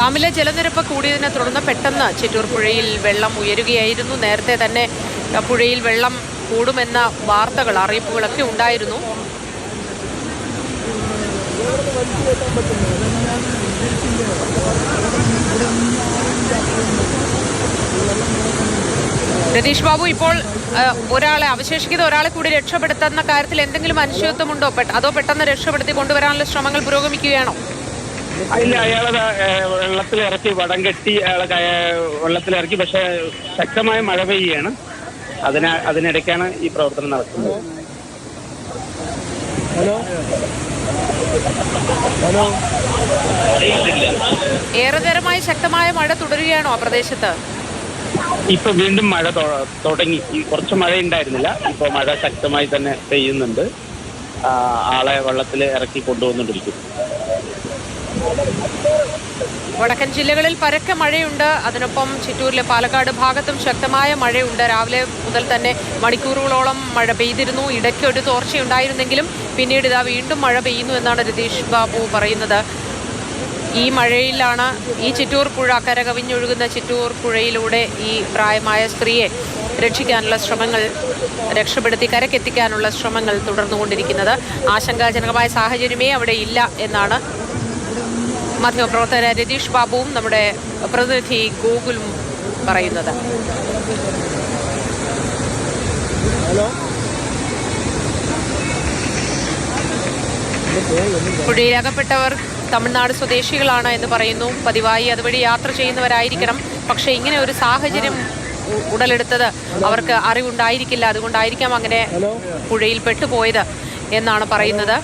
ഡാമിലെ ജലനിരപ്പ് കൂടിയതിനെ തുടർന്ന് പെട്ടെന്ന് ചിറ്റൂർ പുഴയിൽ വെള്ളം ഉയരുകയായിരുന്നു. നേരത്തെ തന്നെ പുഴയിൽ വെള്ളം കൂടുമെന്ന വാർത്തകൾ, അറിയിപ്പുകളൊക്കെ ഉണ്ടായിരുന്നു. രതീഷ് ബാബു, ഇപ്പോൾ അവശേഷിക്കുന്ന ഒരാളെ കൂടി രക്ഷപ്പെടുത്തുന്ന കാര്യത്തിൽ എന്തെങ്കിലും അനിശ്ചിതത്വമുണ്ടോ? അതോ പെട്ടെന്ന് രക്ഷപ്പെടുത്തി കൊണ്ടുവരാനുള്ള ശ്രമങ്ങൾ പുരോഗമിക്കുകയാണോ? ഇല്ല, അയാളെ വെള്ളത്തിലിറക്കി, വടം കെട്ടി അയാളെ വെള്ളത്തിലിറക്കി. പക്ഷെ ശക്തമായ മഴ പെയ്യുകയാണ്. അതിനിടയ്ക്കാണ് ഈ പ്രവർത്തനം നടക്കുന്നത്. ഏറെ നേരമായി ശക്തമായ മഴ തുടരുകയാണോ ആ പ്രദേശത്ത്? ഇപ്പൊ വീണ്ടും മഴ തുടങ്ങി. കുറച്ച് മഴ ഉണ്ടായിരുന്നില്ല, ഇപ്പൊ മഴ ശക്തമായി തന്നെ പെയ്യുന്നുണ്ട്. ആളെ വെള്ളത്തിൽ ഇറക്കി കൊണ്ടുവന്നുകൊണ്ടിരിക്കുന്നു. വടക്കൻ ജില്ലകളിൽ പരക്കെ മഴയുണ്ട്. അതിനൊപ്പം ചിറ്റൂരിലെ പാലക്കാട് ഭാഗത്തും ശക്തമായ മഴയുണ്ട്. രാവിലെ മുതൽ തന്നെ മണിക്കൂറുകളോളം മഴ പെയ്തിരുന്നു. ഇടയ്ക്ക് ഒരു തോർച്ചയുണ്ടായിരുന്നെങ്കിലും പിന്നീട് ഇതാ വീണ്ടും മഴ പെയ്യുന്നു എന്നാണ് രതീഷ് ബാബു പറയുന്നത്. ഈ മഴയിലാണ് ഈ ചിറ്റൂർ പുഴ, കരകവിഞ്ഞൊഴുകുന്ന ചിറ്റൂർ പുഴയിലൂടെ ഈ പ്രായമായ സ്ത്രീയെ രക്ഷിക്കാനുള്ള ശ്രമങ്ങൾ, രക്ഷപ്പെടുത്തി കരക്കെത്തിക്കാനുള്ള ശ്രമങ്ങൾ തുടർന്നുകൊണ്ടിരിക്കുന്നത്. ആശങ്കാജനകമായ സാഹചര്യമേ അവിടെ ഇല്ല എന്നാണ് മാധ്യമപ്രവർത്തകർ രതീഷ് ബാബുവും നമ്മുടെ പ്രതിനിധി ഗോകുലും പറയുന്നത്. പുഴയിലകപ്പെട്ടവർ തമിഴ്നാട് സ്വദേശികളാണ് എന്ന് പറയുന്നു. പതിവായി അതുവഴി യാത്ര ചെയ്യുന്നവരായിരിക്കണം. പക്ഷേ ഇങ്ങനെ ഒരു സാഹചര്യം ഉടലെടുത്തത് അവർക്ക് അറിവുണ്ടായിരിക്കില്ല. അതുകൊണ്ടായിരിക്കാം അങ്ങനെ പുഴയിൽ പെട്ടുപോയത് എന്നാണ് പറയുന്നത്.